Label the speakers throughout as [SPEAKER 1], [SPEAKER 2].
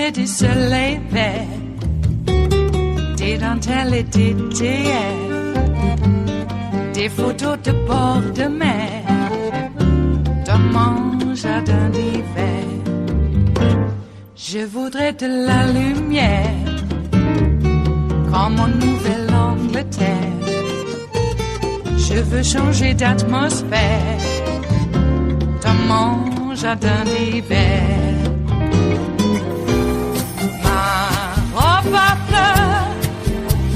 [SPEAKER 1] lumière du soleil vert, des dentelles et des théières, des photos de bord de mer, dans mon jardin d'hiver. Je voudrais de la lumière, comme en Nouvelle-Angleterre. Je veux changer d'atmosphère, dans mon jardin d'hiver. Ma robe à fleurs,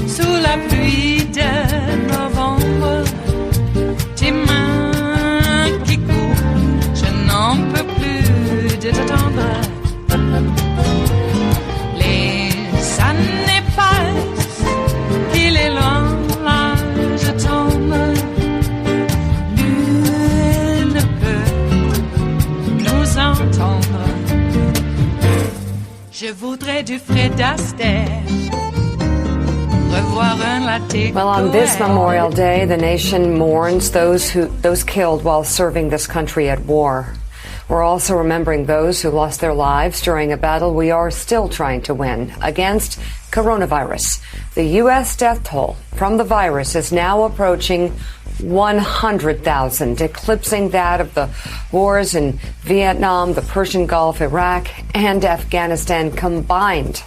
[SPEAKER 1] sous la pluie de novembre, tes mains qui courent, je n'en peux plus de t'attendre. Les années passent, il est loin, là je tombe. Nul ne peut nous entendre. Je voudrais du Fred Astaire.
[SPEAKER 2] Well, on this Memorial Day, the nation mourns those killed while serving this country at war. We're also remembering those who lost their lives during a battle we are still trying to win against coronavirus. The U.S. death toll from the virus is now approaching 100,000, eclipsing that of the wars in Vietnam, the Persian Gulf, Iraq, and Afghanistan combined.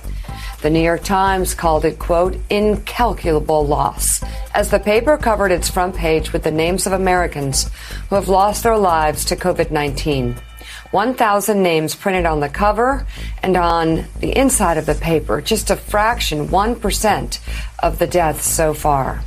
[SPEAKER 2] The New York Times called it, quote, incalculable loss, as the paper covered its front page with the names of Americans who have lost their lives to COVID-19. 1,000 names printed on the cover and on the inside of the paper, just a fraction, 1% of the deaths so far.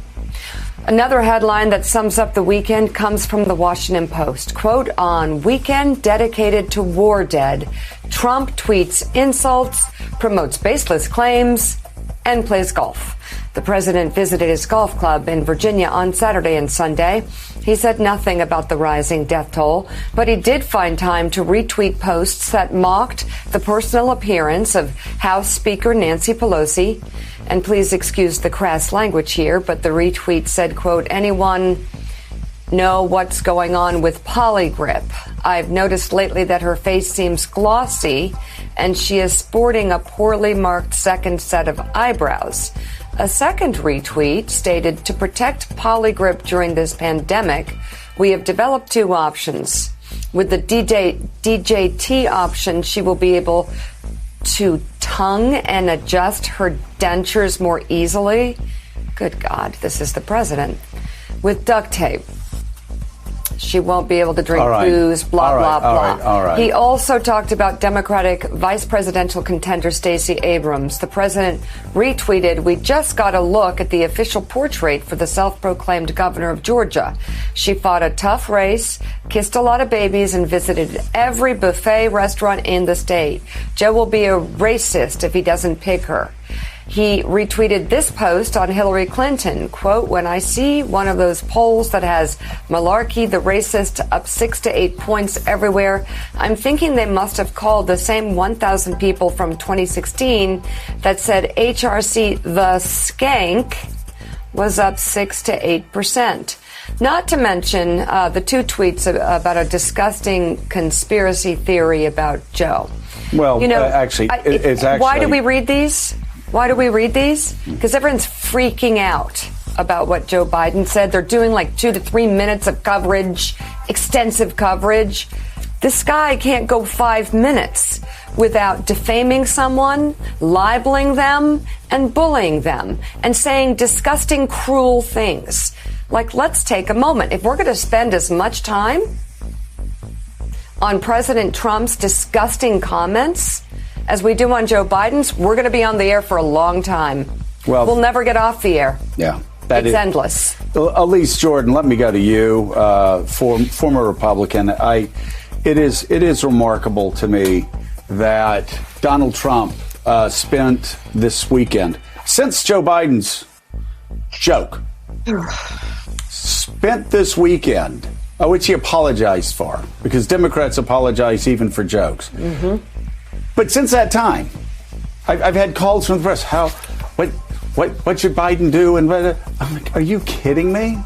[SPEAKER 2] Another headline that sums up the weekend comes from the Washington Post. Quote, on weekend dedicated to war dead, Trump tweets insults, promotes baseless claims, and plays golf. The president visited his golf club in Virginia on Saturday and Sunday. He said nothing about the rising death toll, but he did find time to retweet posts that mocked the personal appearance of House Speaker Nancy Pelosi. And please excuse the crass language here, but the retweet said, quote, anyone know what's going on with Polygrip? I've noticed lately that her face seems glossy and she is sporting a poorly marked second set of eyebrows. A second retweet stated, to protect Polygrip during this pandemic, we have developed two options. With the DJT option, she will be able to tongue and adjust her dentures more easily. Good God, this is the president. With duct tape, she won't be able to drink booze, blah, blah, blah.
[SPEAKER 3] All right.
[SPEAKER 2] He also talked about Democratic vice presidential contender Stacey Abrams. The president retweeted, we just got a look at the official portrait for the self-proclaimed governor of Georgia. She fought a tough race, kissed a lot of babies, and visited every buffet restaurant in the state. Joe will be a racist if he doesn't pick her. He retweeted this post on Hillary Clinton, quote, when I see one of those polls that has Malarkey, the racist, up 6 to 8 points everywhere, I'm thinking they must have called the same 1,000 people from 2016 that said HRC, the skank, was up 6 to 8%. Not to mention the two tweets about a disgusting conspiracy theory about Joe.
[SPEAKER 3] Well, actually, it's actually...
[SPEAKER 2] Why do we read these? Why do we read these? Because everyone's freaking out about what Joe Biden said. They're doing like 2 to 3 minutes of coverage, extensive coverage. This guy can't go 5 minutes without defaming someone, libeling them, and bullying them, and saying disgusting, cruel things. Like, let's take a moment. If we're going to spend as much time on President Trump's disgusting comments as we do on Joe Biden's, we're going to be on the air for a long time. Well, we'll never get off the air.
[SPEAKER 3] Yeah.
[SPEAKER 2] It's endless.
[SPEAKER 3] Elise Jordan, let me go to you, former Republican. It is remarkable to me that Donald Trump spent this weekend, since Joe Biden's joke, spent this weekend, which he apologized for, because Democrats apologize even for jokes. Mm-hmm. But since that time, I've had calls from the press. What should Biden do? And I'm like, are you kidding me?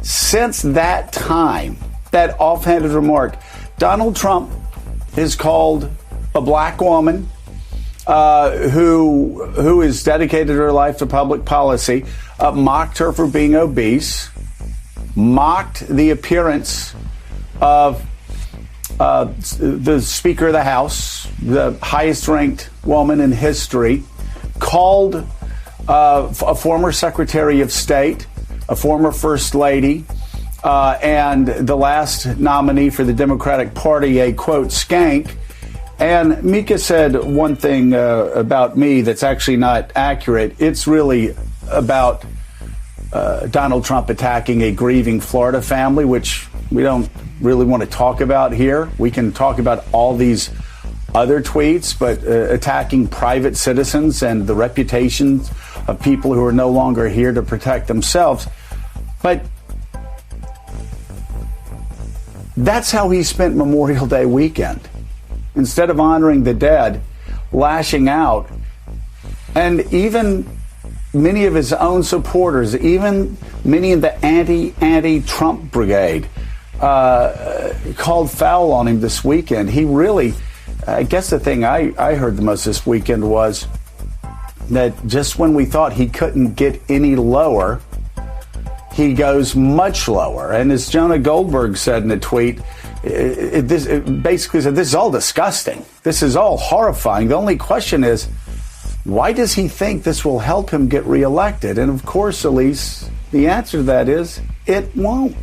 [SPEAKER 3] Since that time, that offhanded remark, Donald Trump has called a black woman who has dedicated her life to public policy, mocked her for being obese, mocked the appearance of the Speaker of the House, the highest-ranked woman in history, called a former Secretary of State, a former First Lady, and the last nominee for the Democratic Party, a, quote, skank. And Mika said one thing about me that's actually not accurate. It's really about Donald Trump attacking a grieving Florida family, which we don't really want to talk about here. We can talk about all these other tweets, but attacking private citizens and the reputations of people who are no longer here to protect themselves. But that's how he spent Memorial Day weekend. Instead of honoring the dead, lashing out. And even many of his own supporters, even many of the anti-Trump brigade, called foul on him this weekend. He really, I guess the thing I heard the most this weekend was that just when we thought he couldn't get any lower, he goes much lower. And as Jonah Goldberg said in a tweet, it basically said, this is all disgusting. This is all horrifying. The only question is, why does he think this will help him get reelected? And of course, Elise, the answer to that is, it won't.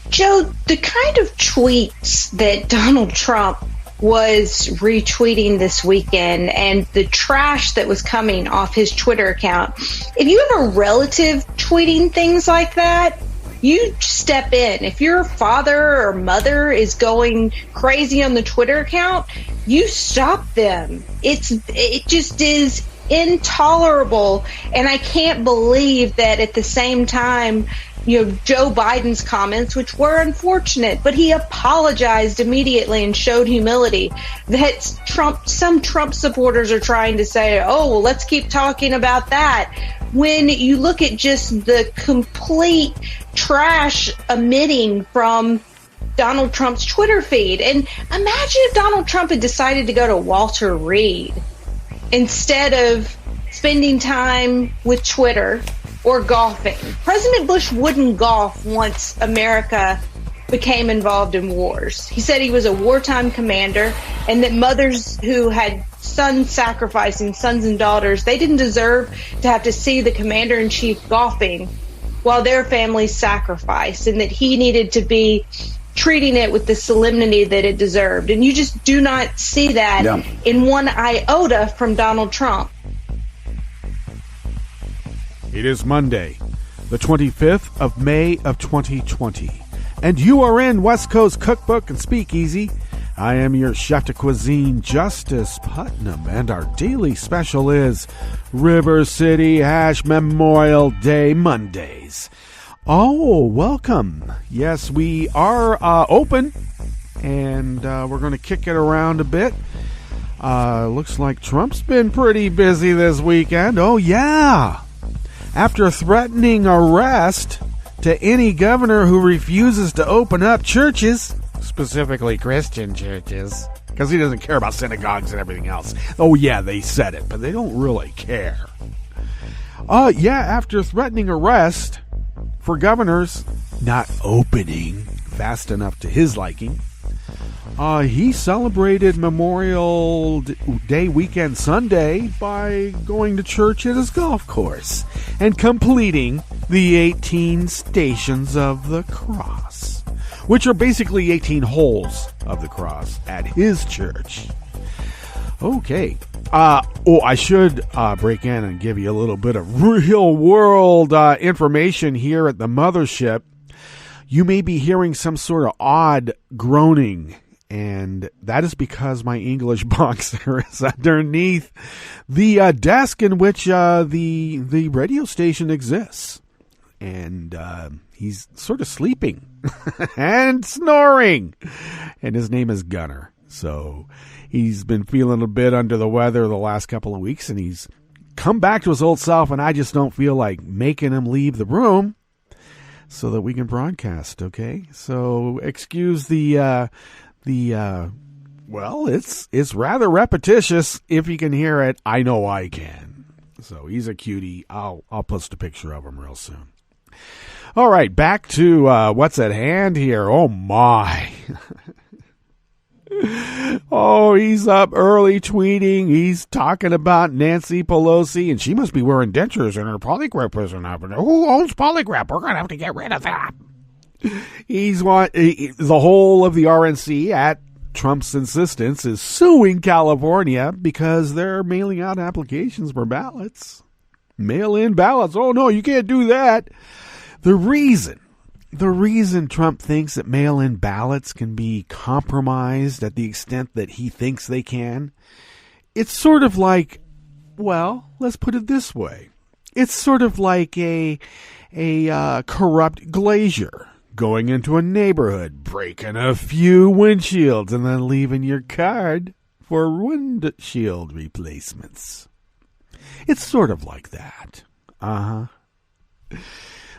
[SPEAKER 4] Joe, the kind of tweets that Donald Trump was retweeting this weekend and the trash that was coming off his Twitter account, if you have a relative tweeting things like that, you step in. If your father or mother is going crazy on the Twitter account, you stop them. It just is intolerable. And I can't believe that at the same time, Joe Biden's comments, which were unfortunate, but he apologized immediately and showed humility, that some Trump supporters are trying to say, oh, well, let's keep talking about that. When you look at just the complete trash emitting from Donald Trump's Twitter feed. And imagine if Donald Trump had decided to go to Walter Reed instead of spending time with Twitter or golfing. President Bush wouldn't golf once America became involved in wars. He said he was a wartime commander and that mothers who had sons sacrificing, sons and daughters, they didn't deserve to have to see the commander-in-chief golfing while their families sacrificed, and that he needed to be treating it with the solemnity that it deserved. And you just do not see that in one iota from Donald Trump.
[SPEAKER 5] It is Monday, the 25th of May of 2020, and you are in West Coast Cookbook and Speakeasy. I am your chef de cuisine, Justice Putnam, and our daily special is River City Hash Memorial Day Mondays. Oh, welcome. Yes, we are open, and we're going to kick it around a bit. Looks like Trump's been pretty busy this weekend. Oh, yeah. After threatening arrest to any governor who refuses to open up churches, specifically Christian churches, because he doesn't care about synagogues and everything else. Oh, yeah, they said it, but they don't really care. After threatening arrest for governors not opening fast enough to his liking, he celebrated Memorial Day weekend Sunday by going to church at his golf course and completing the 18 stations of the cross, which are basically 18 holes of the cross at his church. Okay. I should break in and give you a little bit of real world information here at the mothership. You may be hearing some sort of odd groaning, and that is because my English boxer is underneath the desk in which the radio station exists. And he's sort of sleeping and snoring. And his name is Gunner. So he's been feeling a bit under the weather the last couple of weeks, and he's come back to his old self, and I just don't feel like making him leave the room so that we can broadcast, okay? So excuse the Well, it's rather repetitious. If you can hear it, I know I can. So he's a cutie. I'll post a picture of him real soon. All right, back to what's at hand here. Oh, my. Oh, he's up early tweeting. He's talking about Nancy Pelosi, and she must be wearing dentures in her polygraph isn't happening. Who owns polygraph? We're going to have to get rid of that. The whole of the RNC, at Trump's insistence, is suing California because they're mailing out applications for ballots. Mail-in ballots. Oh, no, you can't do that. The reason Trump thinks that mail-in ballots can be compromised at the extent that he thinks they can, it's sort of like, well, let's put it this way. It's sort of like a corrupt glazier going into a neighborhood, breaking a few windshields, and then leaving your card for windshield replacements. It's sort of like that.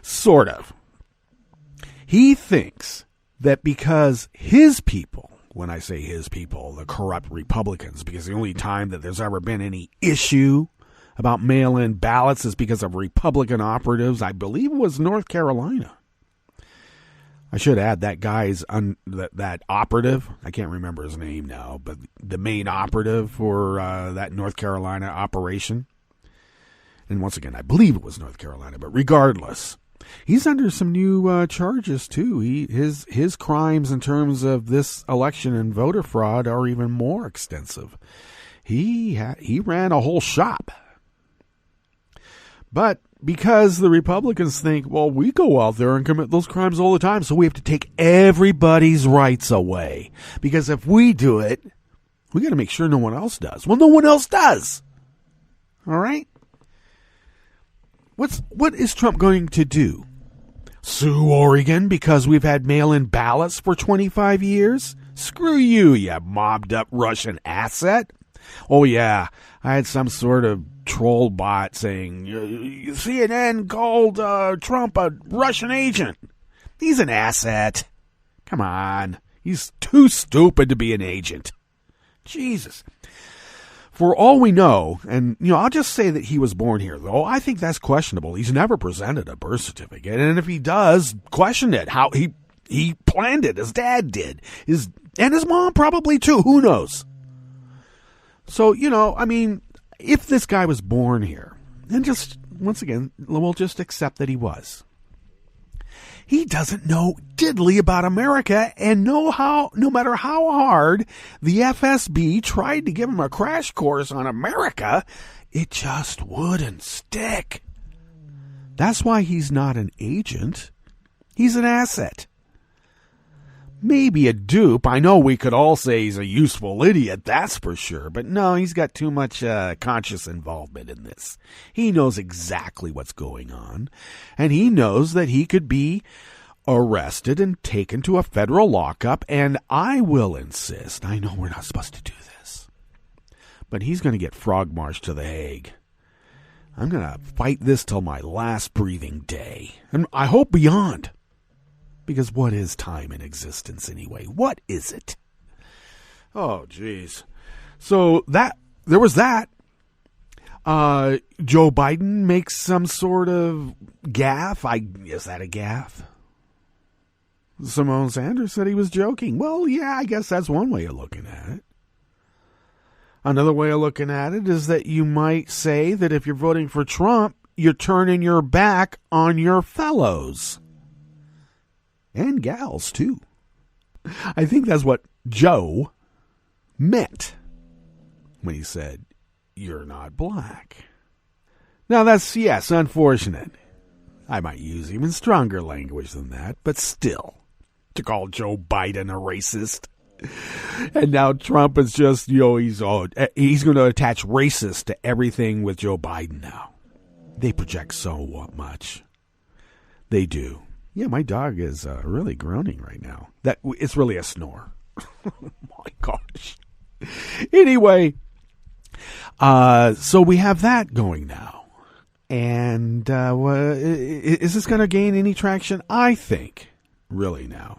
[SPEAKER 5] Sort of. He thinks that because his people, when I say his people, the corrupt Republicans, because the only time that there's ever been any issue about mail-in ballots is because of Republican operatives, I believe it was North Carolina. I should add that guy's, that operative, I can't remember his name now, but the main operative for that North Carolina operation. And once again, I believe it was North Carolina, but regardless, he's under some new charges, too. His crimes in terms of this election and voter fraud are even more extensive. He ran a whole shop. But because the Republicans think, well, we go out there and commit those crimes all the time, so we have to take everybody's rights away. Because if we do it, we got to make sure no one else does. Well, no one else does. All right? What is Trump going to do? Sue Oregon because we've had mail-in ballots for 25 years? Screw you, you mobbed-up Russian asset. Oh, yeah, I had some sort of troll bot saying, CNN called Trump a Russian agent. He's an asset. Come on. He's too stupid to be an agent. Jesus. For all we know, and I'll just say that he was born here, though I think that's questionable. He's never presented a birth certificate, and if he does, question it. How he planned it, his dad did, and his mom probably too. Who knows? So if this guy was born here, and just once again, we'll just accept that he was. He doesn't know diddly about America, and no matter how hard the FSB tried to give him a crash course on America, it just wouldn't stick. That's why he's not an agent. He's an asset. Maybe a dupe. I know we could all say he's a useful idiot, that's for sure. But no, he's got too much conscious involvement in this. He knows exactly what's going on. And he knows that he could be arrested and taken to a federal lockup. And I will insist, I know we're not supposed to do this, but he's going to get frog-marched to The Hague. I'm going to fight this till my last breathing day. And I hope beyond. Because what is time in existence anyway? What is it? Oh, jeez. So there was that. Joe Biden makes some sort of gaffe. Is that a gaffe? Simone Sanders said he was joking. Well, yeah, I guess that's one way of looking at it. Another way of looking at it is that you might say that if you're voting for Trump, you're turning your back on your fellows. And gals, too. I think that's what Joe meant when he said, you're not black. Now, that's, yes, unfortunate. I might use even stronger language than that, but still, to call Joe Biden a racist. And now Trump is just, he's going to attach racist to everything with Joe Biden now. They project so much. They do. Yeah, my dog is really groaning right now. It's really a snore. Oh my gosh. Anyway, so we have that going now. And is this going to gain any traction? I think, really now,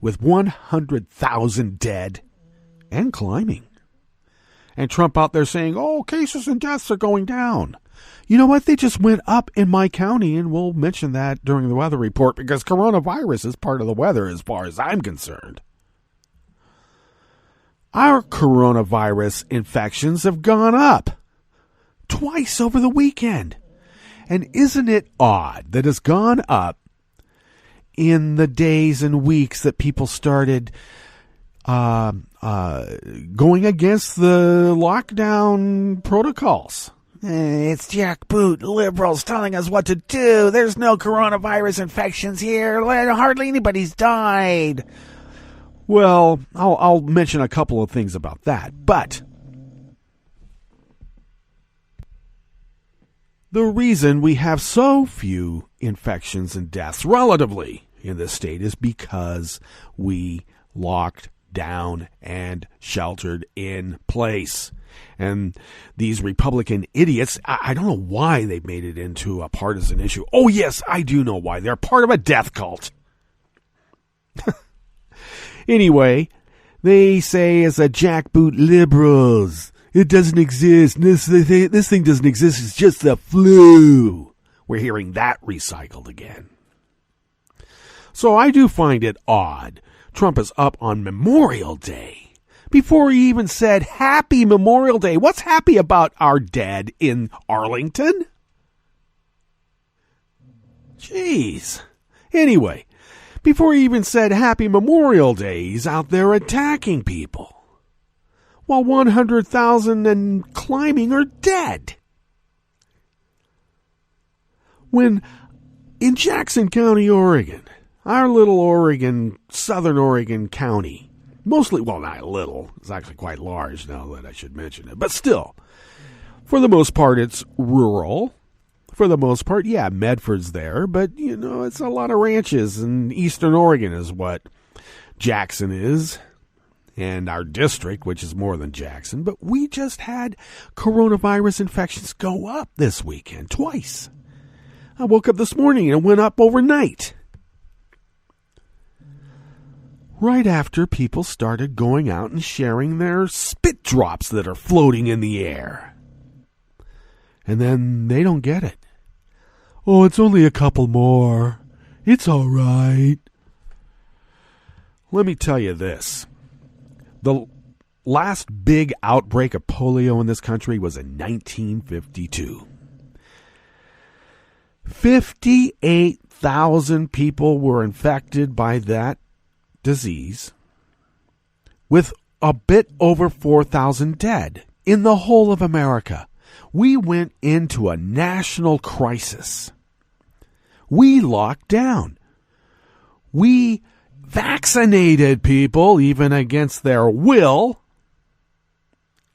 [SPEAKER 5] with 100,000 dead, and climbing. And Trump out there saying, oh, cases and deaths are going down. You know what? They just went up in my county, and we'll mention that during the weather report because coronavirus is part of the weather as far as I'm concerned. Our coronavirus infections have gone up twice over the weekend. And isn't it odd that it's gone up in the days and weeks that people started going against the lockdown protocols? It's jackboot liberals telling us what to do. There's no coronavirus infections here. Hardly anybody's died. Well, I'll mention a couple of things about that. But the reason we have so few infections and deaths relatively in this state is because we locked down and sheltered in place. And these Republican idiots, I don't know why they made it into a partisan issue. Oh, yes, I do know why. They're part of a death cult. Anyway, they say it's a jackboot liberals. It doesn't exist. This thing doesn't exist. It's just the flu. We're hearing that recycled again. So I do find it odd. Trump is up on Memorial Day before he even said Happy Memorial Day. What's happy about our dead in Arlington? Jeez. Anyway, before he even said Happy Memorial Day, he's out there attacking people, while 100,000 and climbing are dead. When in Jackson County, Oregon, our little Oregon, southern Oregon county, mostly, well, not little, it's actually quite large now that I should mention it, but still, for the most part, it's rural. For the most part, yeah, Medford's there, but, you know, it's a lot of ranches, and eastern Oregon is what Jackson is, and our district, which is more than Jackson. But we just had coronavirus infections go up this weekend, twice. I woke up this morning and it went up overnight. Right after people started going out and sharing their spit drops that are floating in the air. And then they don't get it. Oh, it's only a couple more. It's all right. Let me tell you this. The last big outbreak of polio in this country was in 1952. 58,000 people were infected by that disease, with a bit over 4,000 dead in the whole of America. We went into a national crisis. We locked down. We vaccinated people, even against their will.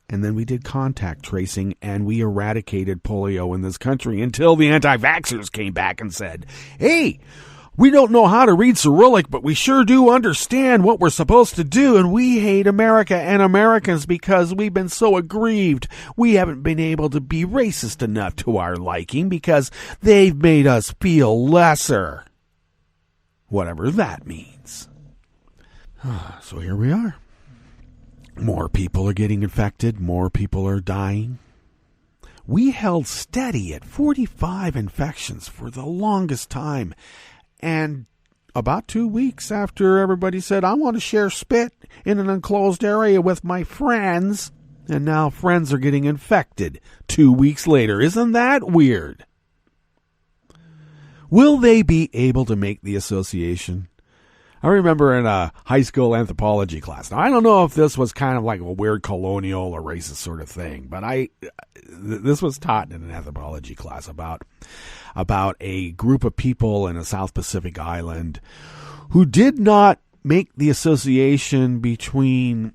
[SPEAKER 5] And then we did contact tracing, and we eradicated polio in this country until the anti-vaxxers came back and said, hey, we don't know how to read Cyrillic, but we sure do understand what we're supposed to do, and we hate America and Americans because we've been so aggrieved. We haven't been able to be racist enough to our liking because they've made us feel lesser. Whatever that means. So here we are. More people are getting infected. More people are dying. We held steady at 45 infections for the longest time. And about 2 weeks after everybody said, I want to share spit in an enclosed area with my friends, and now friends are getting infected 2 weeks later. Isn't that weird? Will they be able to make the association? I remember in a high school anthropology class. Now, I don't know if this was kind of like a weird colonial or racist sort of thing, but this was taught in an anthropology class about a group of people in a South Pacific island who did not make the association between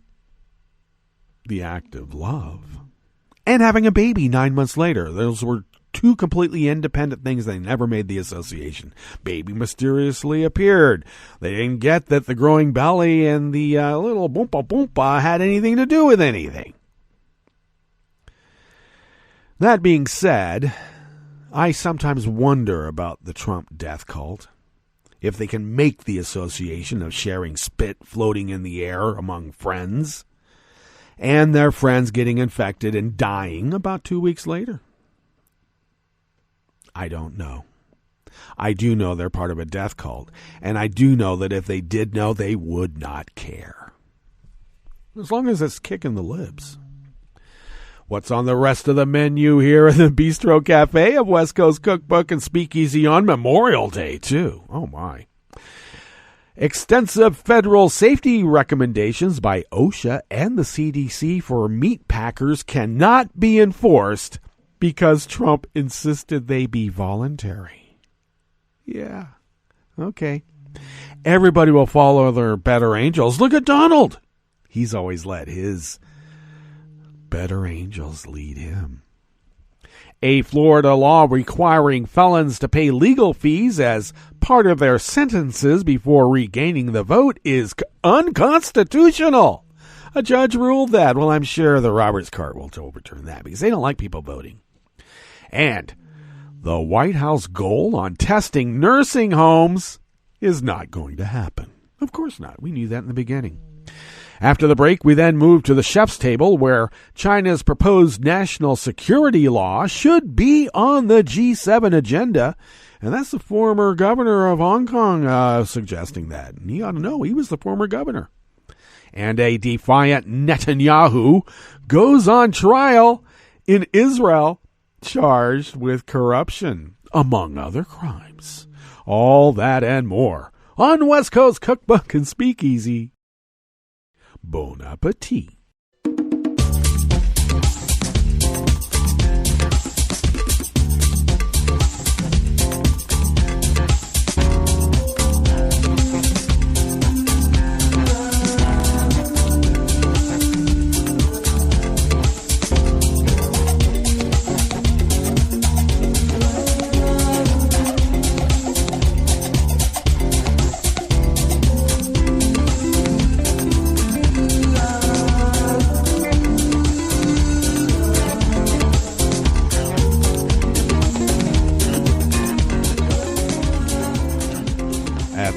[SPEAKER 5] the act of love and having a baby 9 months later. Those were two completely independent things. They never made the association. Baby mysteriously appeared. They didn't get that the growing belly and the little boompa boompa had anything to do with anything. That being said, I sometimes wonder about the Trump death cult. If they can make the association of sharing spit floating in the air among friends. and their friends getting infected and dying about 2 weeks later? I don't know. I do know they're part of a death cult, and I do know that if they did know, they would not care. As long as it's kicking the libs. What's on the rest of the menu here in the Bistro Cafe of West Coast Cookbook and Speakeasy on Memorial Day, too? Oh, my. Extensive federal safety recommendations by OSHA and the CDC for meat packers cannot be enforced because Trump insisted they be voluntary. Yeah. Okay. Everybody will follow their better angels. Look at Donald. He's always let his better angels lead him. A Florida law requiring felons to pay legal fees as part of their sentences before regaining the vote is unconstitutional. A judge ruled that. Well, I'm sure the Roberts Court will overturn that because they don't like people voting. And the White House goal on testing nursing homes is not going to happen. Of course not. We knew that in the beginning. After the break, we then move to the chef's table, where China's proposed national security law should be on the G7 agenda. And that's the former governor of Hong Kong suggesting that. And he ought to know. He was the former governor. And a defiant Netanyahu goes on trial in Israel, charged with corruption, among other crimes. All that and more on West Coast Cookbook and Speakeasy. Bon appetit.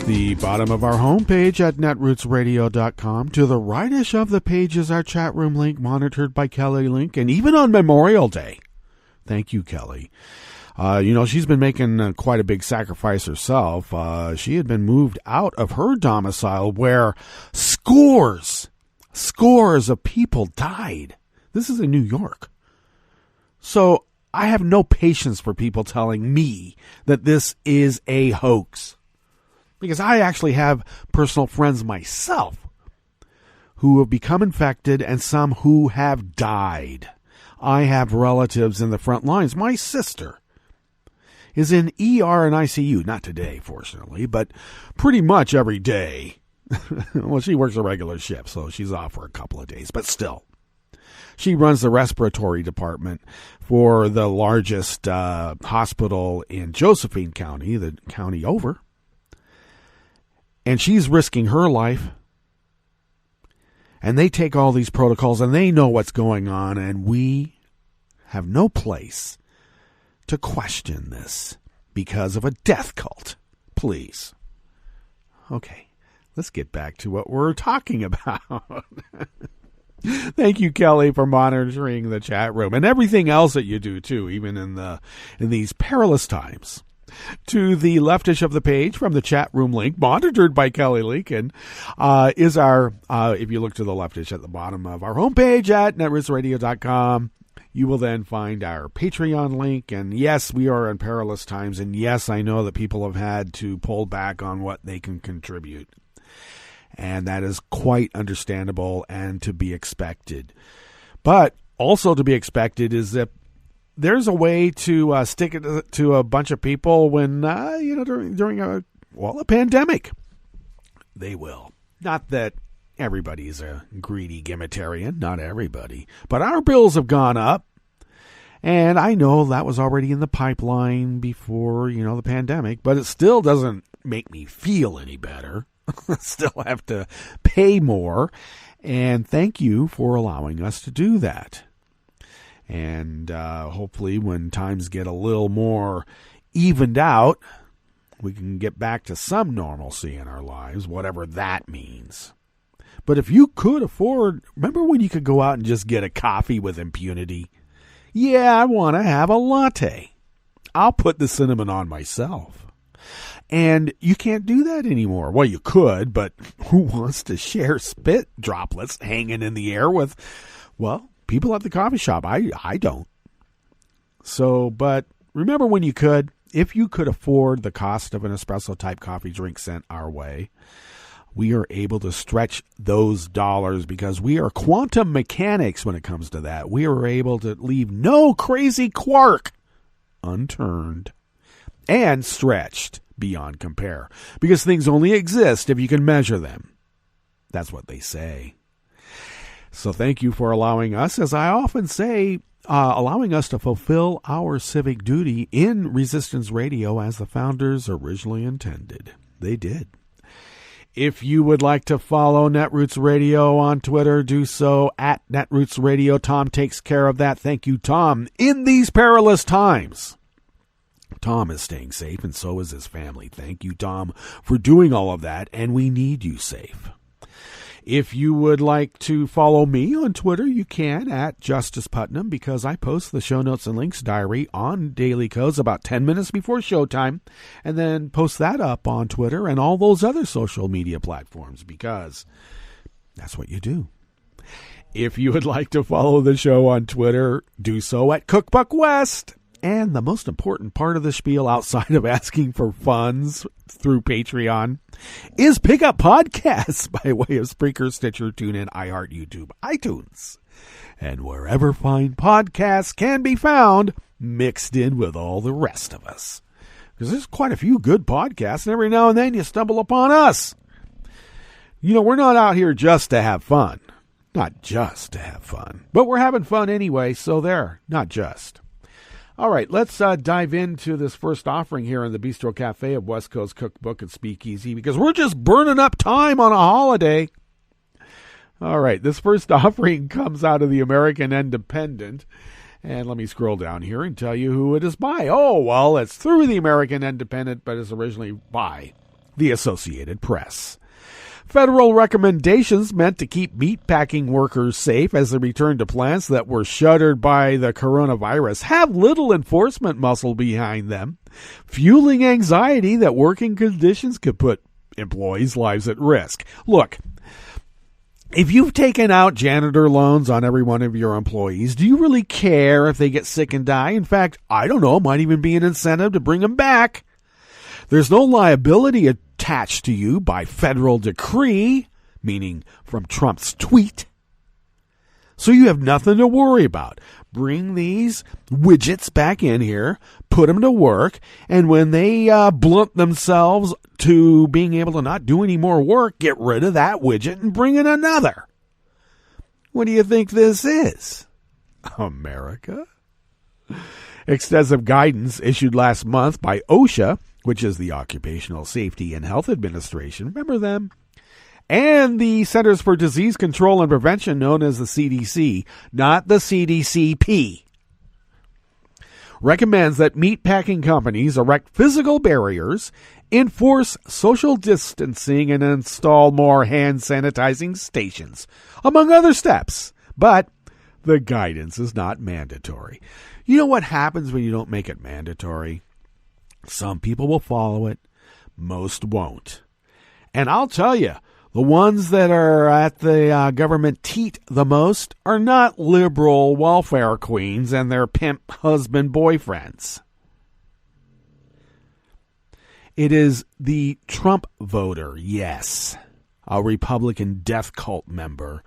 [SPEAKER 5] The bottom of our homepage at netrootsradio.com. To the rightish of the page is our chat room link, monitored by Kelly Link, and even on Memorial Day. Thank you, Kelly. She's been making quite a big sacrifice herself. She had been moved out of her domicile where scores of people died. This is in New York. So I have no patience for people telling me that this is a hoax. Because I actually have personal friends myself who have become infected and some who have died. I have relatives in the front lines. My sister is in ER and ICU. Not today, fortunately, but pretty much every day. Well, she works a regular shift, so she's off for a couple of days, but still. She runs the respiratory department for the largest hospital in Josephine County, the county over. And she's risking her life. And they take all these protocols and they know what's going on. And we have no place to question this because of a death cult. Please. Okay, let's get back to what we're talking about. Thank you, Kelly, for monitoring the chat room and everything else that you do, too, even in these perilous times. To the leftish of the page from the chat room link, monitored by Kelly Lincoln, is our, if you look to the leftish at the bottom of our homepage at netrootsradio.com, you will then find our Patreon link. And yes, we are in perilous times. And yes, I know that people have had to pull back on what they can contribute. And that is quite understandable and to be expected. But also to be expected is that there's a way to stick it to a bunch of people when, during a pandemic. They will. Not that everybody's a greedy gimitarian, not everybody. But our bills have gone up. And I know that was already in the pipeline before, the pandemic. But it still doesn't make me feel any better. Still have to pay more. And thank you for allowing us to do that. And hopefully when times get a little more evened out, we can get back to some normalcy in our lives, whatever that means. But if you could afford, remember when you could go out and just get a coffee with impunity? Yeah, I want to have a latte. I'll put the cinnamon on myself. And you can't do that anymore. Well, you could, but who wants to share spit droplets hanging in the air with, well, people at the coffee shop? I don't. So, but remember when you could, if you could afford the cost of an espresso-type coffee drink sent our way, we are able to stretch those dollars because we are quantum mechanics when it comes to that. We are able to leave no crazy quark unturned and stretched beyond compare, because things only exist if you can measure them. That's what they say. So thank you for allowing us, as I often say, allowing us to fulfill our civic duty in Resistance Radio as the founders originally intended. They did. If you would like to follow Netroots Radio on Twitter, do so at Netroots Radio. Tom takes care of that. Thank you, Tom. In these perilous times, Tom is staying safe, and so is his family. Thank you, Tom, for doing all of that, and we need you safe. If you would like to follow me on Twitter, you can at Justice Putnam, because I post the show notes and links diary on Daily Codes about 10 minutes before showtime, and then post that up on Twitter and all those other social media platforms, because that's what you do. If you would like to follow the show on Twitter, do so at Cookbook West. And the most important part of the spiel, outside of asking for funds through Patreon, is pick up podcasts by way of Spreaker, Stitcher, TuneIn, iHeart, YouTube, iTunes, and wherever fine podcasts can be found, mixed in with all the rest of us. Because there's quite a few good podcasts, and every now and then you stumble upon us. You know, we're not out here just to have fun. Not just to have fun. But we're having fun anyway, so there, not just. All right, let's dive into this first offering here in the Bistro Cafe of West Coast Cookbook and Speakeasy, because we're just burning up time on a holiday. All right, this first offering comes out of the American Independent. And let me scroll down here and tell you who it is by. Oh, well, it's through the American Independent, but it's originally by the Associated Press. Federal recommendations meant to keep meatpacking workers safe as they return to plants that were shuttered by the coronavirus have little enforcement muscle behind them, fueling anxiety that working conditions could put employees' lives at risk. Look, if you've taken out janitor loans on every one of your employees, do you really care if they get sick and die? In fact, I don't know, might even be an incentive to bring them back. There's no liability attached to you by federal decree, meaning from Trump's tweet. So you have nothing to worry about. Bring these widgets back in here, put them to work, and when they blunt themselves to being able to not do any more work, get rid of that widget and bring in another. What do you think this is? America? Extensive guidance issued last month by OSHA, which is the Occupational Safety and Health Administration, remember them? And the Centers for Disease Control and Prevention, known as the CDC, not the CDCP, recommends that meatpacking companies erect physical barriers, enforce social distancing, and install more hand sanitizing stations, among other steps. But the guidance is not mandatory. You know what happens when you don't make it mandatory? Some people will follow it, most won't. And I'll tell you, the ones that are at the government teat the most are not liberal welfare queens and their pimp husband boyfriends. It is the Trump voter, yes, a Republican death cult member,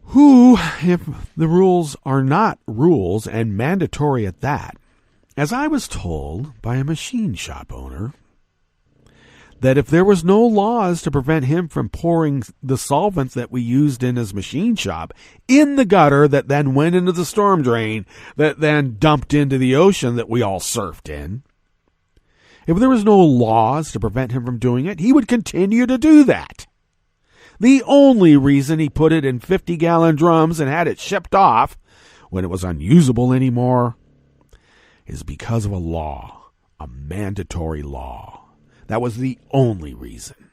[SPEAKER 5] who, if the rules are not rules and mandatory at that, as I was told by a machine shop owner, that if there was no laws to prevent him from pouring the solvents that we used in his machine shop in the gutter that then went into the storm drain that then dumped into the ocean that we all surfed in, if there was no laws to prevent him from doing it, he would continue to do that. The only reason he put it in 50-gallon drums and had it shipped off when it was unusable anymore is because of a law, a mandatory law. That was the only reason.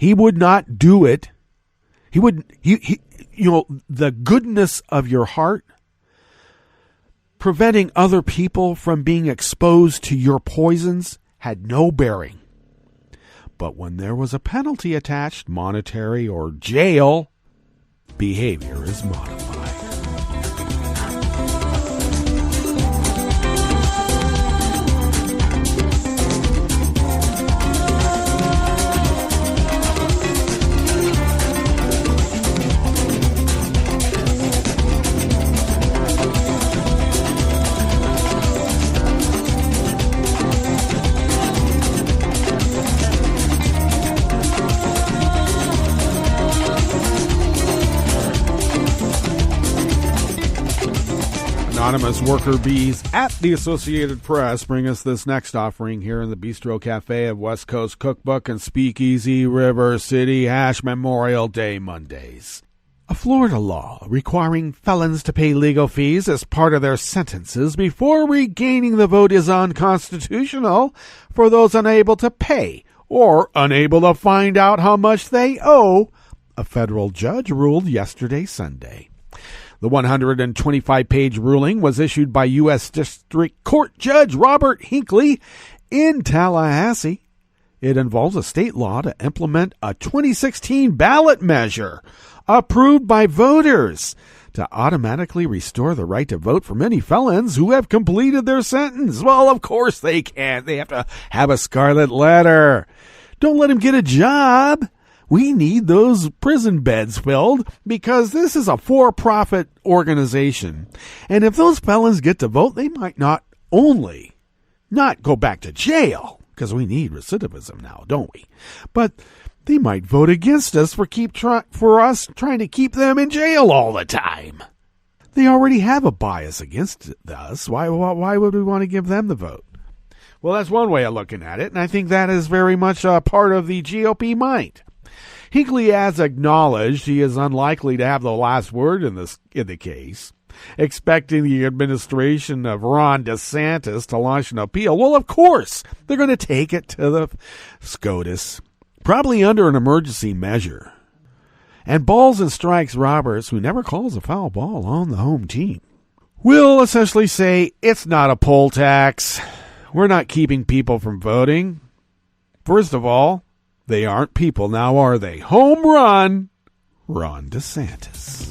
[SPEAKER 5] He would not do it. The goodness of your heart, preventing other people from being exposed to your poisons, had no bearing. But when there was a penalty attached, monetary or jail, behavior is modified. Anonymous worker bees at the Associated Press bring us this next offering here in the Bistro Cafe of West Coast Cookbook and Speakeasy, River City, Memorial Day Mondays. A Florida law requiring felons to pay legal fees as part of their sentences before regaining the vote is unconstitutional for those unable to pay or unable to find out how much they owe, a federal judge ruled yesterday, Sunday. The 125-page ruling was issued by U.S. District Court Judge Robert Hinckley in Tallahassee. It involves a state law to implement a 2016 ballot measure approved by voters to automatically restore the right to vote for many felons who have completed their sentence. Well, of course they can't. They have to have a scarlet letter. Don't let them get a job. We need those prison beds filled because this is a for-profit organization. And if those felons get to vote, they might not only not go back to jail, because we need recidivism now, don't we? But they might vote against us for us trying to keep them in jail all the time. They already have a bias against us. Why would we want to give them the vote? Well, that's one way of looking at it, and I think that is very much a part of the GOP mind. Hinckley has acknowledged he is unlikely to have the last word in the case, expecting the administration of Ron DeSantis to launch an appeal. Well, of course, they're going to take it to the SCOTUS, probably under an emergency measure. And balls and strikes Roberts, who never calls a foul ball on the home team, will essentially say it's not a poll tax. We're not keeping people from voting. First of all, they aren't people now, are they? Home run, Ron DeSantis.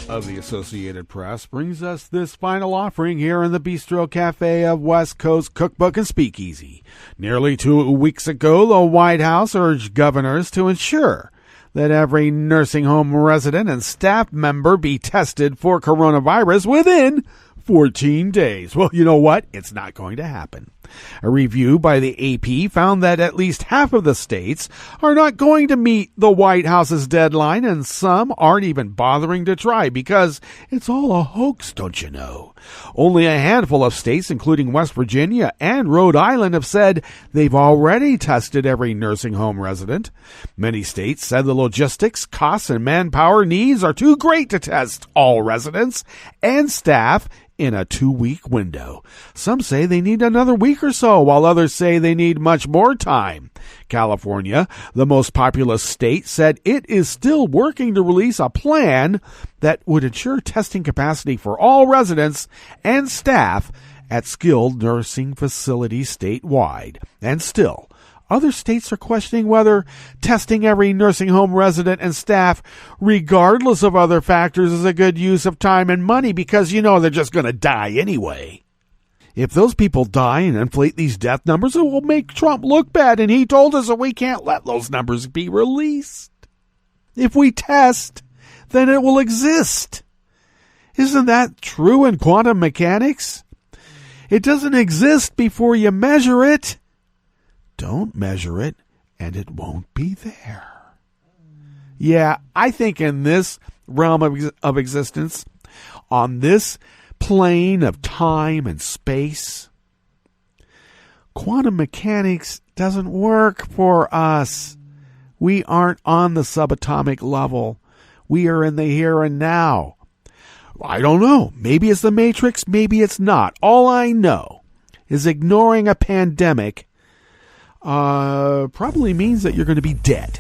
[SPEAKER 5] Of the Associated Press brings us this final offering here in the Bistro Cafe of West Coast Cookbook and Speakeasy. Nearly 2 weeks ago, the White House urged governors to ensure that every nursing home resident and staff member be tested for coronavirus within 14 days. Well, you know what? It's not going to happen. A review by the AP found that at least half of the states are not going to meet the White House's deadline, and some aren't even bothering to try because it's all a hoax, don't you know? Only a handful of states, including West Virginia and Rhode Island, have said they've already tested every nursing home resident. Many states said the logistics, costs, and manpower needs are too great to test all residents and staff in a 2-week window. Some say they need another week or so, while others say they need much more time. California, the most populous state, said it is still working to release a plan that would ensure testing capacity for all residents and staff at skilled nursing facilities statewide. And still, Other states are questioning whether testing every nursing home resident and staff, regardless of other factors, is a good use of time and money because, they're just going to die anyway. If those people die and inflate these death numbers, it will make Trump look bad, and he told us that we can't let those numbers be released. If we test, then it will exist. Isn't that true in quantum mechanics? It doesn't exist before you measure it. Don't measure it, and it won't be there. Yeah, I think in this realm of existence, on this plane of time and space, quantum mechanics doesn't work for us. We aren't on the subatomic level. We are in the here and now. I don't know. Maybe it's the Matrix, maybe it's not. All I know is ignoring a pandemic probably means that you're going to be dead.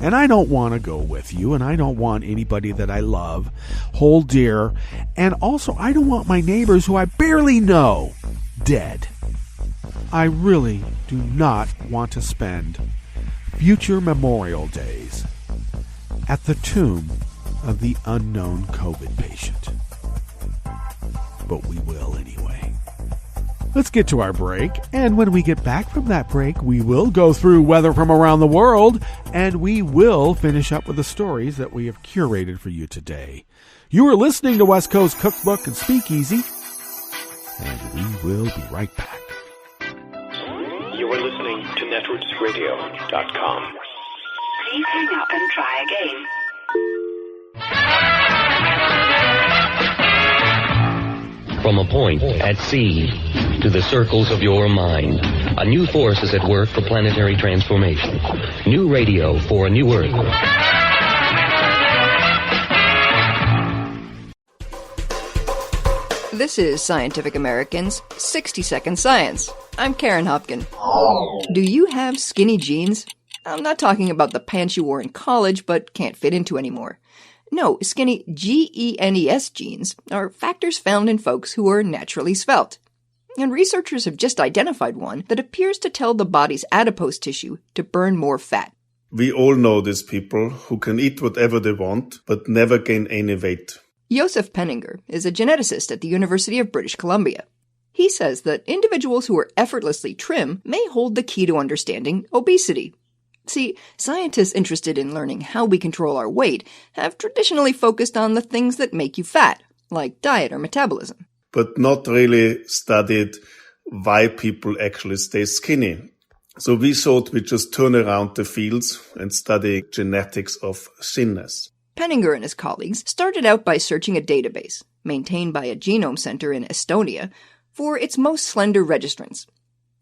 [SPEAKER 5] And I don't want to go with you, and I don't want anybody that I love, hold dear, and also I don't want my neighbors who I barely know dead. I really do not want to spend future Memorial Days at the tomb of the unknown COVID patient. But we will anyway. Let's get to our break, and when we get back from that break, we will go through weather from around the world, and we will finish up with the stories that we have curated for you today. You are listening to West Coast Cookbook and Speakeasy, and we will be right back.
[SPEAKER 6] You are listening to netrootsradio.com.
[SPEAKER 7] Please hang up and try again.
[SPEAKER 8] From a point at sea to the circles of your mind, a new force is at work for planetary transformation. New radio for a new Earth.
[SPEAKER 9] This is Scientific American's 60-Second Science. I'm Karen Hopkin. Do you have skinny jeans? I'm not talking about the pants you wore in college but can't fit into anymore. No, skinny GENES genes are factors found in folks who are naturally svelte. And researchers have just identified one that appears to tell the body's adipose tissue to burn more fat.
[SPEAKER 10] We all know these people who can eat whatever they want, but never gain any weight.
[SPEAKER 9] Josef Penninger is a geneticist at the University of British Columbia. He says that individuals who are effortlessly trim may hold the key to understanding obesity. See, scientists interested in learning how we control our weight have traditionally focused on the things that make you fat, like diet or metabolism.
[SPEAKER 10] But not really studied why people actually stay skinny. So we thought we'd just turn around the fields and study genetics of thinness.
[SPEAKER 9] Penninger and his colleagues started out by searching a database, maintained by a genome center in Estonia, for its most slender registrants.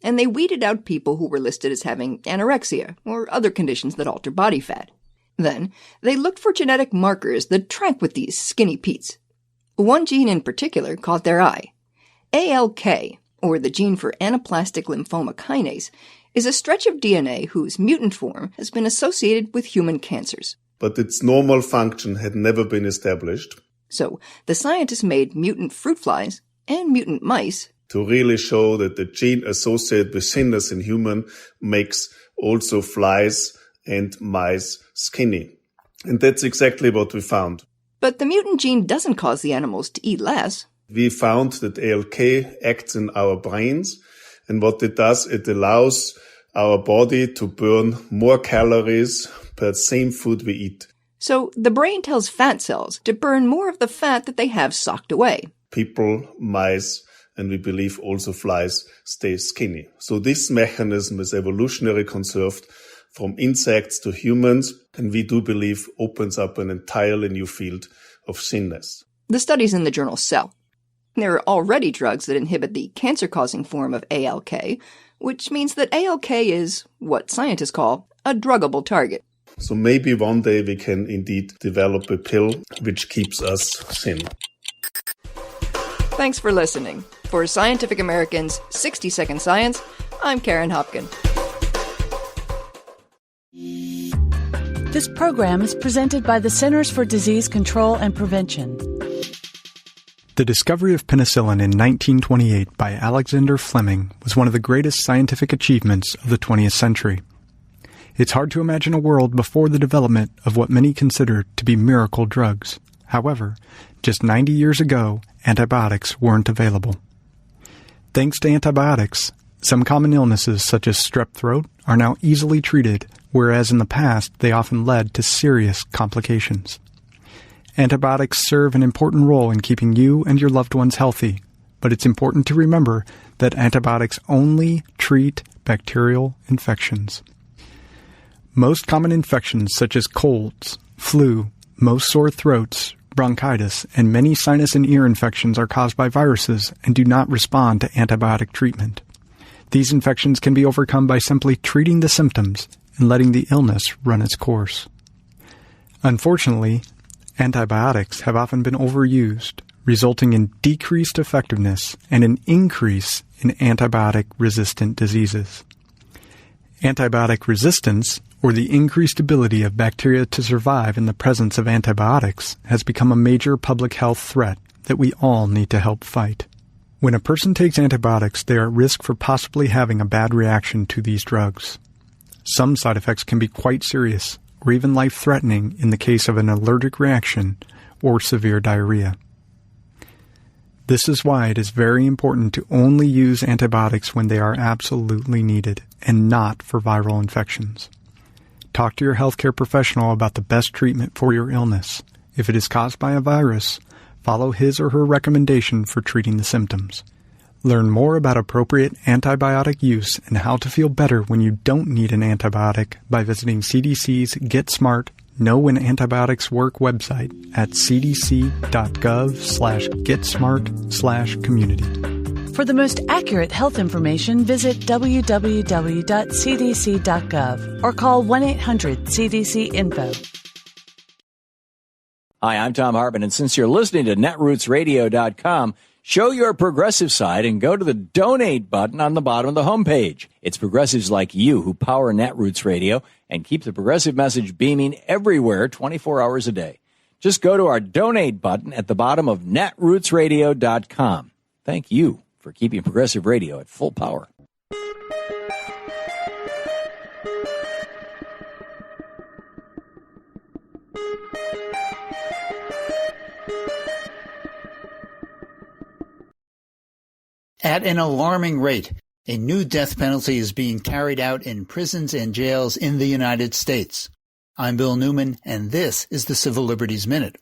[SPEAKER 9] And they weeded out people who were listed as having anorexia or other conditions that alter body fat. Then, they looked for genetic markers that track with these skinny Petes. One gene in particular caught their eye. ALK, or the gene for anaplastic lymphoma kinase, is a stretch of DNA whose mutant form has been associated with human cancers.
[SPEAKER 10] But its normal function had never been established.
[SPEAKER 9] So, the scientists made mutant fruit flies and mutant mice
[SPEAKER 10] to really show that the gene associated with thinness in human makes also flies and mice skinny. And that's exactly what we found.
[SPEAKER 9] But the mutant gene doesn't cause the animals to eat less.
[SPEAKER 10] We found that ALK acts in our brains, and what it does, it allows our body to burn more calories per same food we eat.
[SPEAKER 9] So the brain tells fat cells to burn more of the fat that they have socked away.
[SPEAKER 10] People, mice, and we believe also flies stay skinny. So this mechanism is evolutionary conserved from insects to humans, and we do believe opens up an entirely new field of thinness.
[SPEAKER 9] The study's in the journal Cell. There are already drugs that inhibit the cancer-causing form of ALK, which means that ALK is what scientists call a druggable target.
[SPEAKER 10] So maybe one day we can indeed develop a pill which keeps us thin.
[SPEAKER 9] Thanks for listening. For Scientific American's 60-Second Science, I'm Karen Hopkin.
[SPEAKER 11] This program is presented by the Centers for Disease Control and Prevention.
[SPEAKER 12] The discovery of penicillin in 1928 by Alexander Fleming was one of the greatest scientific achievements of the 20th century. It's hard to imagine a world before the development of what many consider to be miracle drugs. However, just 90 years ago, antibiotics weren't available. Thanks to antibiotics, some common illnesses such as strep throat are now easily treated, whereas in the past they often led to serious complications. Antibiotics serve an important role in keeping you and your loved ones healthy, but it's important to remember that antibiotics only treat bacterial infections. Most common infections such as colds, flu, most sore throats, bronchitis, and many sinus and ear infections are caused by viruses and do not respond to antibiotic treatment. These infections can be overcome by simply treating the symptoms and letting the illness run its course. Unfortunately, antibiotics have often been overused, resulting in decreased effectiveness and an increase in antibiotic-resistant diseases. Antibiotic resistance, or the increased ability of bacteria to survive in the presence of antibiotics, has become a major public health threat that we all need to help fight. When a person takes antibiotics, they are at risk for possibly having a bad reaction to these drugs. Some side effects can be quite serious, or even life-threatening in the case of an allergic reaction or severe diarrhea. This is why it is very important to only use antibiotics when they are absolutely needed, and not for viral infections. Talk to your healthcare professional about the best treatment for your illness. If it is caused by a virus, follow his or her recommendation for treating the symptoms. Learn more about appropriate antibiotic use and how to feel better when you don't need an antibiotic by visiting CDC's Get Smart, Know When Antibiotics Work website at cdc.gov/getsmart/community.
[SPEAKER 13] For the most accurate health information, visit www.cdc.gov or call 1-800-CDC-INFO.
[SPEAKER 14] Hi, I'm Tom Hartman, and since you're listening to netrootsradio.com, show your progressive side and go to the donate button on the bottom of the homepage. It's progressives like you who power Netroots Radio and keep the progressive message beaming everywhere 24 hours a day. Just go to our donate button at the bottom of netrootsradio.com. Thank you for keeping progressive radio at full power.
[SPEAKER 15] At an alarming rate, a new death penalty is being carried out in prisons and jails in the United States. I'm Bill Newman, and this is the Civil Liberties Minute.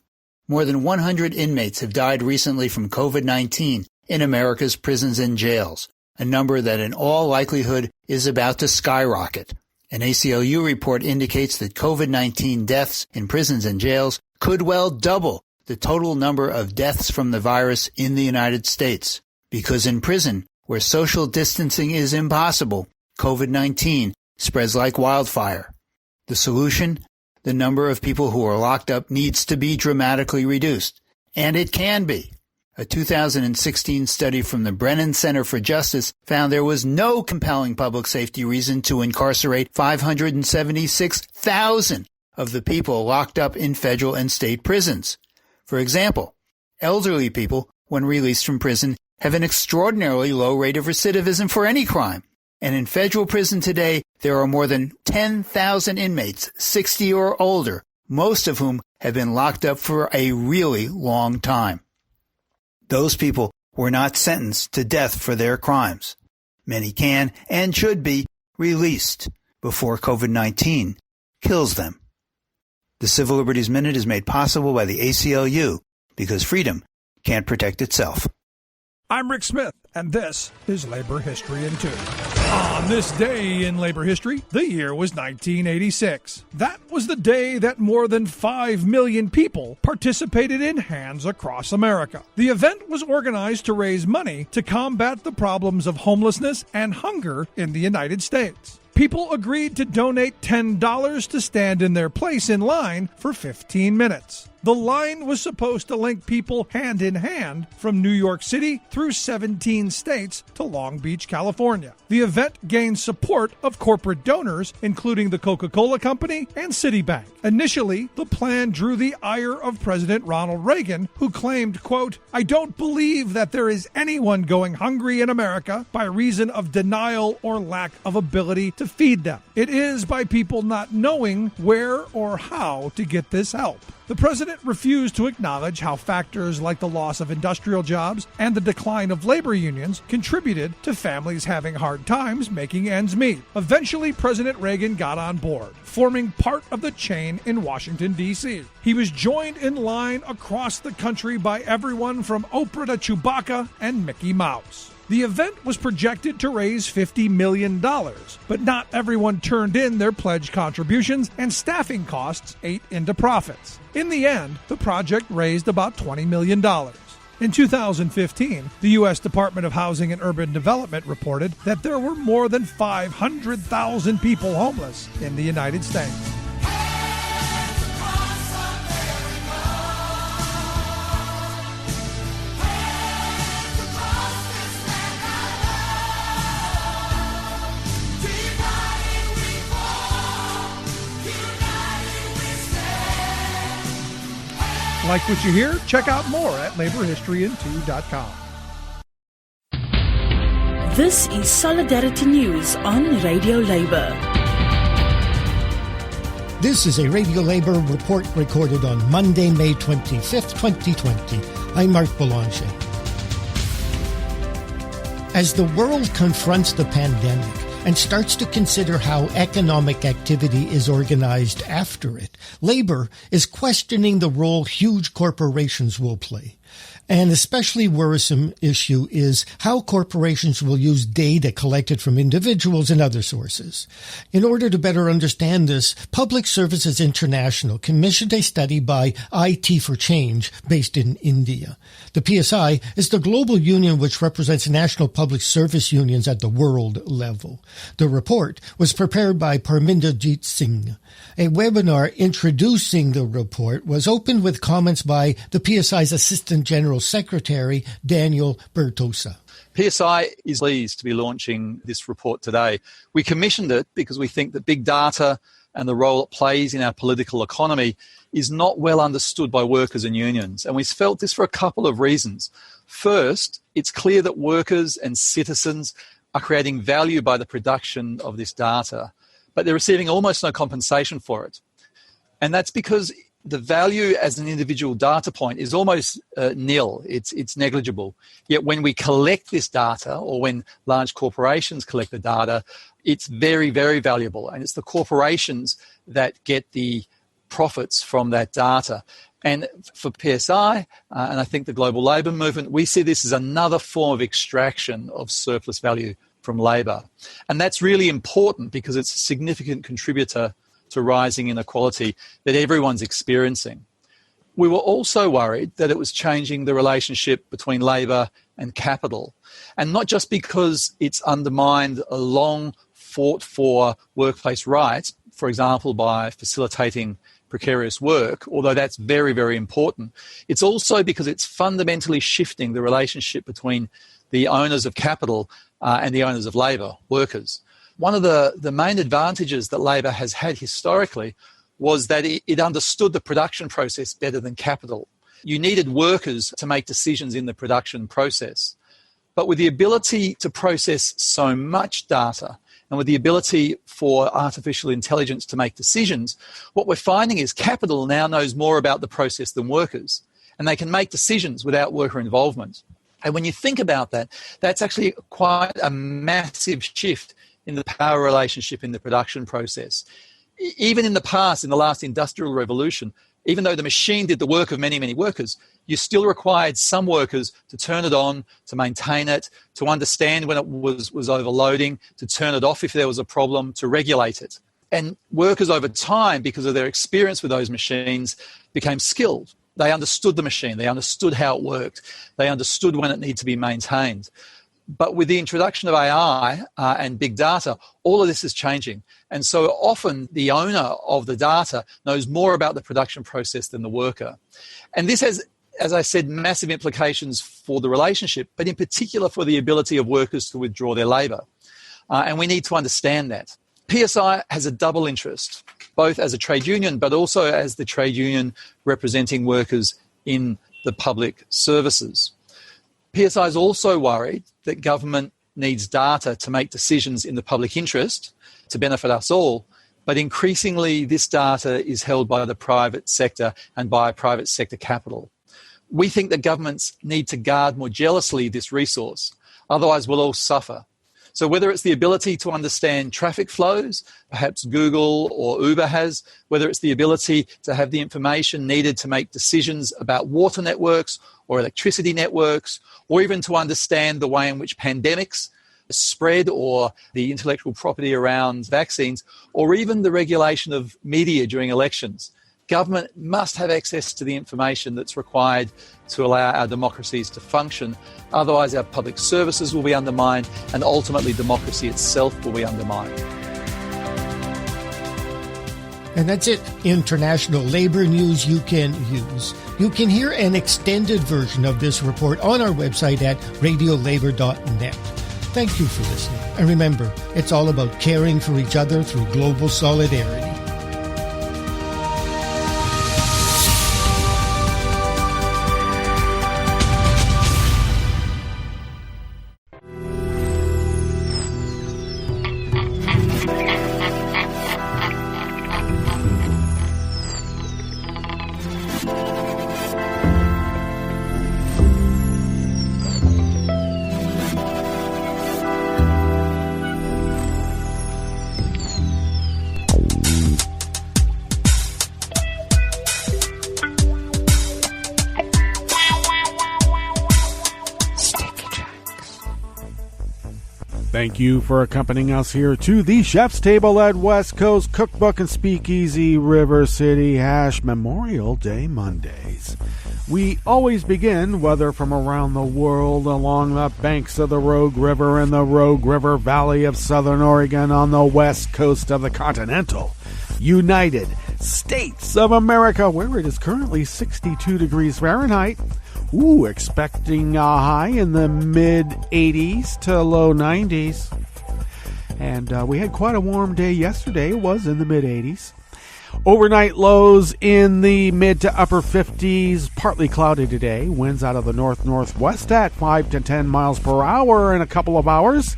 [SPEAKER 15] More than 100 inmates have died recently from COVID-19 in America's prisons and jails, a number that in all likelihood is about to skyrocket. An ACLU report indicates that COVID-19 deaths in prisons and jails could well double the total number of deaths from the virus in the United States. Because in prison, where social distancing is impossible, COVID-19 spreads like wildfire. The solution? The number of people who are locked up needs to be dramatically reduced. And it can be. A 2016 study from the Brennan Center for Justice found there was no compelling public safety reason to incarcerate 576,000 of the people locked up in federal and state prisons. For example, elderly people, when released from prison, have an extraordinarily low rate of recidivism for any crime. And in federal prison today, there are more than 10,000 inmates, 60 or older, most of whom have been locked up for a really long time. Those people were not sentenced to death for their crimes. Many can and should be released before COVID-19 kills them. The Civil Liberties Minute is made possible by the ACLU because freedom can't protect itself.
[SPEAKER 16] I'm Rick Smith, and this is Labor History in 2. On this day in labor history, the year was 1986. That was the day that more than 5 million people participated in Hands Across America. The event was organized to raise money to combat the problems of homelessness and hunger in the United States. People agreed to donate $10 to stand in their place in line for 15 minutes. The line was supposed to link people hand in hand from New York City through 17 states to Long Beach, California. The event gained support of corporate donors, including the Coca-Cola Company and Citibank. Initially, the plan drew the ire of President Ronald Reagan, who claimed, quote, "I don't believe that there is anyone going hungry in America by reason of denial or lack of ability to feed them. It is by people not knowing where or how to get this help." The president refused to acknowledge how factors like the loss of industrial jobs and the decline of labor unions contributed to families having hard times making ends meet. Eventually, President Reagan got on board, forming part of the chain in Washington, D.C. He was joined in line across the country by everyone from Oprah to Chewbacca and Mickey Mouse. The event was projected to raise $50 million, but not everyone turned in their pledged contributions, and staffing costs ate into profits. In the end, the project raised about $20 million. In 2015, the U.S. Department of Housing and Urban Development reported that there were more than 500,000 people homeless in the United States. Like what you hear? Check out more at laborhistoryin2.com.
[SPEAKER 11] This is Solidarity News on Radio Labour.
[SPEAKER 17] This is a Radio Labour report recorded on Monday, May 25th, 2020. I'm Mark Boulanger. As the world confronts the pandemic and starts to consider how economic activity is organized after it, Labour is questioning the role huge corporations will play. An especially worrisome issue is how corporations will use data collected from individuals and other sources. In order to better understand this, Public Services International commissioned a study by IT for Change based in India. The PSI is the global union which represents national public service unions at the world level. The report was prepared by Parminderjeet Singh. A webinar introducing the report was opened with comments by the PSI's Assistant General Secretary, Daniel Bertosa.
[SPEAKER 18] PSI is pleased to be launching this report today. We commissioned it because we think that big data and the role it plays in our political economy is not well understood by workers and unions. And we felt this for a couple of reasons. First, it's clear that workers and citizens are creating value by the production of this data, but they're receiving almost no compensation for it. And that's because the value as an individual data point is almost nil. It's negligible. Yet when we collect this data, or when large corporations collect the data, it's very, very valuable. And it's the corporations that get the profits from that data. And for PSI, and I think the global labour movement, we see this as another form of extraction of surplus value from labour. And that's really important because it's a significant contributor to rising inequality that everyone's experiencing. We were also worried that it was changing the relationship between labour and capital, and not just because it's undermined a long fought for workplace rights, for example, by facilitating precarious work, although that's very, very important. It's also because it's fundamentally shifting the relationship between the owners of capital and the owners of labour, workers. One of the main advantages that labour has had historically was that it understood the production process better than capital. You needed workers to make decisions in the production process. But with the ability to process so much data and with the ability for artificial intelligence to make decisions, what we're finding is capital now knows more about the process than workers, and they can make decisions without worker involvement. And when you think about that, that's actually quite a massive shift in the power relationship in the production process. Even in the past, in the last industrial revolution, even though the machine did the work of many, many workers, you still required some workers to turn it on, to maintain it, to understand when it was overloading, to turn it off if there was a problem, to regulate it. And workers over time, because of their experience with those machines, became skilled. They understood the machine. They understood how it worked. They understood when it needed to be maintained. But with the introduction of AI and big data, all of this is changing. And so often the owner of the data knows more about the production process than the worker. And this has, as I said, massive implications for the relationship, but in particular for the ability of workers to withdraw their labour. And we need to understand that. PSI has a double interest, both as a trade union, but also as the trade union representing workers in the public services. PSI is also worried that government needs data to make decisions in the public interest to benefit us all, but increasingly this data is held by the private sector and by private sector capital. We think that governments need to guard more jealously this resource, otherwise we'll all suffer. So whether it's the ability to understand traffic flows, perhaps Google or Uber has, whether it's the ability to have the information needed to make decisions about water networks or electricity networks, or even to understand the way in which pandemics spread or the intellectual property around vaccines, or even the regulation of media during elections. Government must have access to the information that's required to allow our democracies to function. Otherwise, our public services will be undermined and ultimately democracy itself will be undermined.
[SPEAKER 17] And that's it. International labor news you can use. You can hear an extended version of this report on our website at radiolabor.net. Thank you for listening. And remember, it's all about caring for each other through global solidarity.
[SPEAKER 5] Thank you for accompanying us here to the Chef's Table at West Coast Cookbook and Speakeasy River City Hash Memorial Day Mondays. We always begin, whether from around the world, along the banks of the Rogue River and the Rogue River Valley of Southern Oregon on the west coast of the continental United States of America, where it is currently 62 degrees Fahrenheit. Expecting a high in the mid-80s to low 90s. And we had quite a warm day yesterday. It was in the mid-80s. Overnight lows in the mid to upper 50s. Partly cloudy today. Winds out of the north-northwest at 5 to 10 miles per hour in a couple of hours.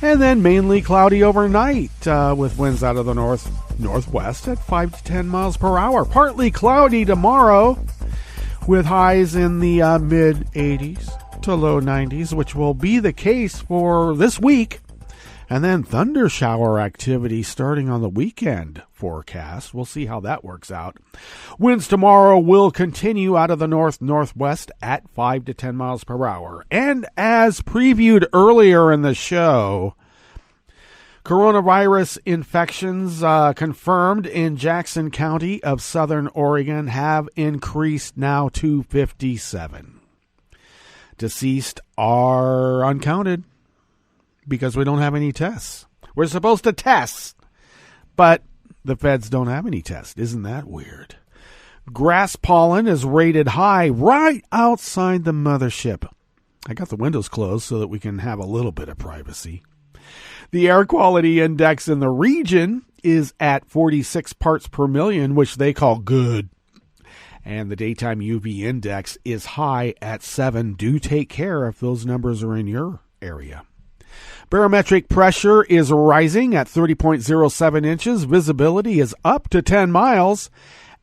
[SPEAKER 5] And then mainly cloudy overnight with winds out of the north-northwest at 5 to 10 miles per hour. Partly cloudy tomorrow, with highs in the mid-80s to low 90s, which will be the case for this week. And then thunder shower activity starting on the weekend forecast. We'll see how that works out. Winds tomorrow will continue out of the north-northwest at 5 to 10 miles per hour. And as previewed earlier in the show, coronavirus infections confirmed in Jackson County of Southern Oregon have increased now to 57. Deceased are uncounted because we don't have any tests. We're supposed to test, but the feds don't have any tests. Isn't that weird? Grass pollen is rated high right outside the mothership. I got the windows closed so that we can have a little bit of privacy. The air quality index in the region is at 46 parts per million, which they call good. And the daytime UV index is high at 7. Do take care if those numbers are in your area. Barometric pressure is rising at 30.07 inches. Visibility is up to 10 miles.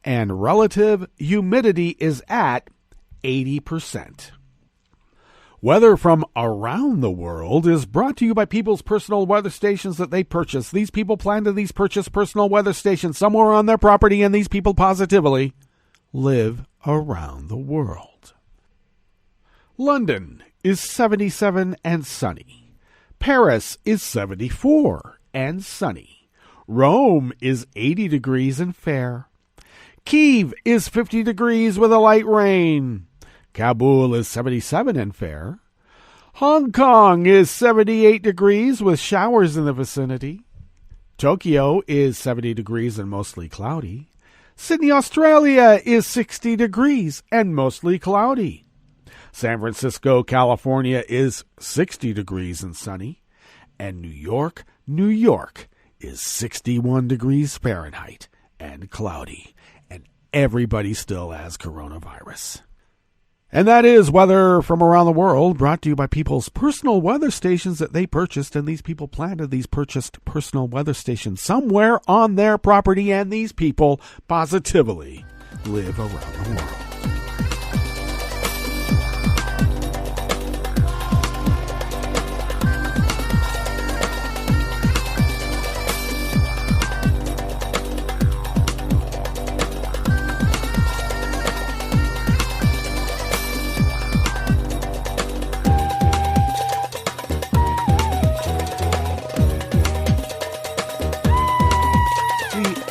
[SPEAKER 5] And relative humidity is at 80%. Weather from around the world is brought to you by people's personal weather stations that they purchase. These people plan to purchase personal weather stations somewhere on their property, and these people positively live around the world. London is 77 and sunny. Paris is 74 and sunny. Rome is 80 degrees and fair. Kyiv is 50 degrees with a light rain. Kabul is 77 and fair. Hong Kong is 78 degrees with showers in the vicinity. Tokyo is 70 degrees and mostly cloudy. Sydney, Australia is 60 degrees and mostly cloudy. San Francisco, California is 60 degrees and sunny. And New York is 61 degrees Fahrenheit and cloudy. And everybody still has coronavirus. And that is weather from around the world, brought to you by people's personal weather stations that they purchased. And these people planted these purchased personal weather stations somewhere on their property. And these people positively live around the world.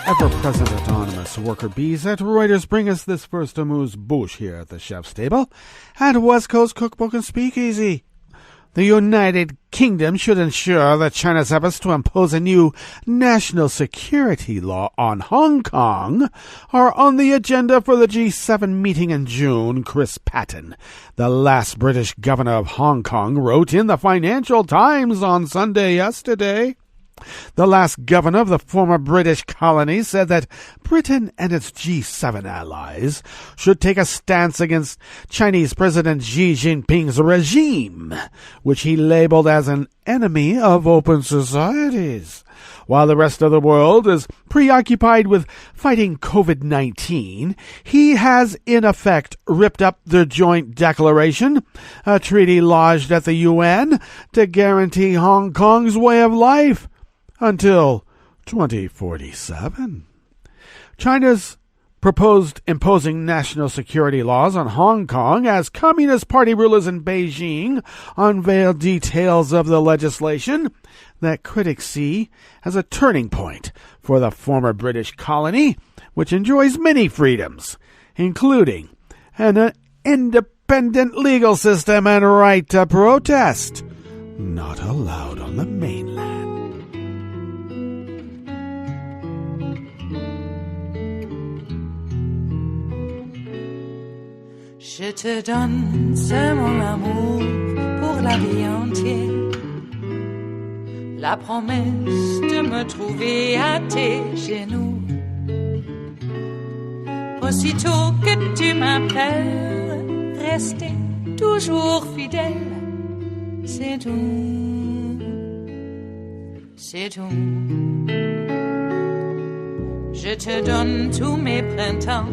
[SPEAKER 5] Ever-present autonomous worker bees at Reuters bring us this first amuse-bouche here at the chef's table at West Coast Cookbook and Speakeasy. The United Kingdom should ensure that China's efforts to impose a new national security law on Hong Kong are on the agenda for the G7 meeting in June, Chris Patten, the last British governor of Hong Kong, wrote in the Financial Times on Sunday yesterday. The last governor of the former British colony said that Britain and its G7 allies should take a stance against Chinese President Xi Jinping's regime, which he labeled as an enemy of open societies. While the rest of the world is preoccupied with fighting COVID-19, he has in effect ripped up the joint declaration, a treaty lodged at the UN to guarantee Hong Kong's way of life until 2047. China's proposed imposing national security laws on Hong Kong as Communist Party rulers in Beijing unveiled details of the legislation that critics see as a turning point for the former British colony, which enjoys many freedoms, including an independent legal system and right to protest, not allowed on the mainland.
[SPEAKER 1] Je te donne ce mon amour pour la vie entière. La promesse de me trouver à tes genoux. Aussitôt que tu m'appelles, rester toujours fidèle. C'est tout, c'est tout. Je te donne tous mes printemps,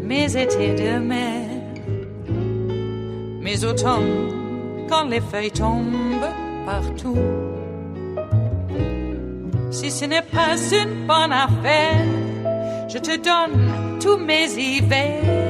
[SPEAKER 1] mes étés de mer. Mais automne, quand les feuilles tombent partout, si ce n'est pas une bonne affaire, je te donne tous mes hivers.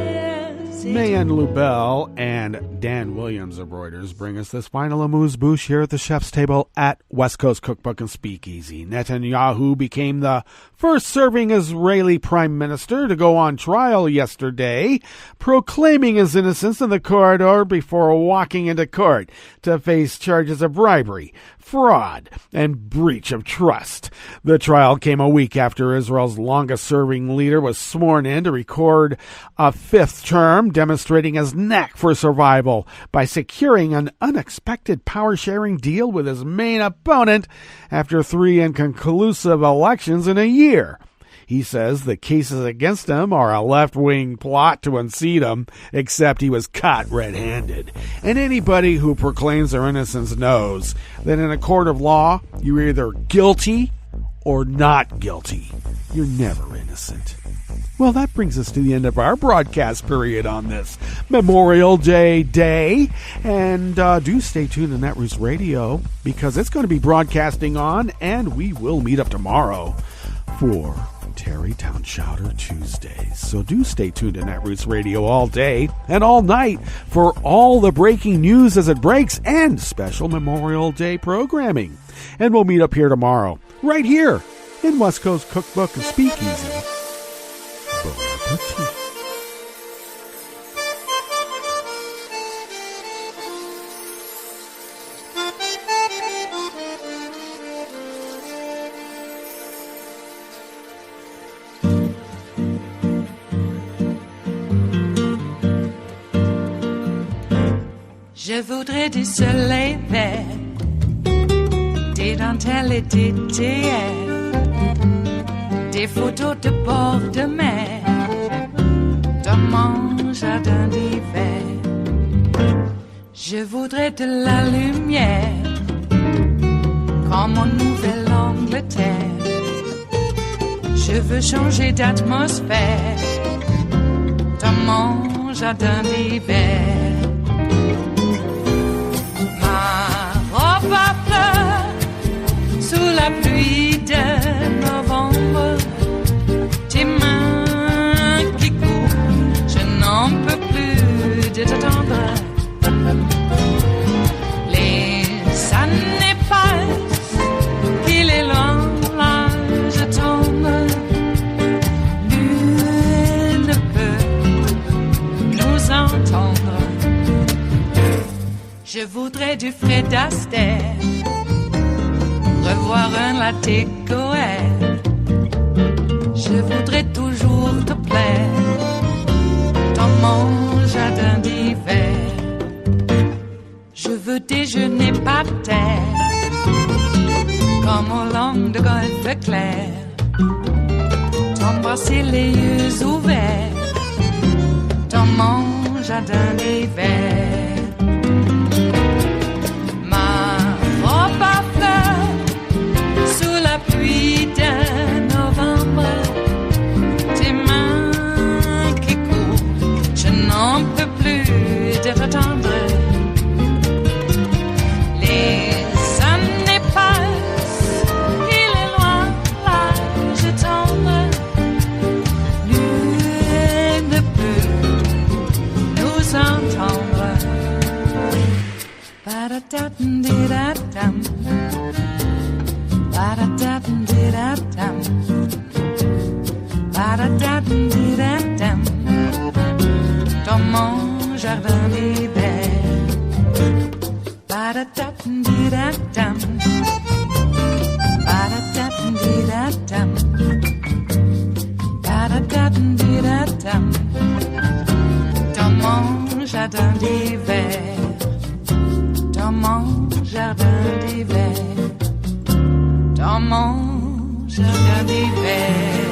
[SPEAKER 5] Mayan Lubell and Dan Williams of Reuters bring us this final amuse-bouche here at the chef's table at West Coast Cookbook and Speakeasy. Netanyahu became the first serving Israeli prime minister to go on trial yesterday, proclaiming his innocence in the corridor before walking into court to face charges of bribery, fraud, and breach of trust. The trial came a week after Israel's longest-serving leader was sworn in to record a fifth term, demonstrating his knack for survival by securing an unexpected power-sharing deal with his main opponent after 3 inconclusive elections in a year. He says the cases against him are a left-wing plot to unseat him, except he was caught red-handed. And anybody who proclaims their innocence knows that in a court of law, you're either guilty or not guilty. You're never innocent. Well, that brings us to the end of our broadcast period on this Memorial Day. And do stay tuned to Netroots Radio, because it's going to be broadcasting on, and we will meet up tomorrow for Tarrytown Chowder Tuesdays. So do stay tuned to Netroots Radio all day and all night for all the breaking news as it breaks and special Memorial Day programming. And we'll meet up here tomorrow, right here in West Coast Cookbook and Speakeasy. Bon appetit.
[SPEAKER 1] Je voudrais du soleil vert, des dentelles et des théières, des photos de bord de mer, dans mon jardin d'hiver. Je voudrais de la lumière, comme en Nouvelle-Angleterre. Je veux changer d'atmosphère, dans mon jardin d'hiver. Ma fleur sous la pluie de novembre, tes mains qui courent, je n'en peux plus de t'attendre. Les années passent, il est loin l'âge tombe, nul ne peut nous entendre. Je voudrais du Fred Astaire, revoir un latte Goël. Je voudrais toujours te plaire dans mon jardin d'hiver. Je veux déjeuner par terre, comme au long de golfe clair, t'embrasser les yeux ouverts dans mon jardin d'hiver. Sous la pluie de novembre, tes mains qui courent, je n'en peux plus de t'attendre. Les années passent, il est loin l'âge tombe, nul ne peut nous entendre. Ba-da-da-dum-di-da-dum, ba-da-da-dum-di-da-dum, ba-da-da-dum-di-da-dum, dans mon jardin d'hiver. Ba-da-da-dum-di-da-dum, ba-da-da-dum-di-da-dum, ba-da-da-dum-di-da-dum, dans mon jardin d'hiver. Dans mon jardin d'hiver, dans mon jardin d'hiver.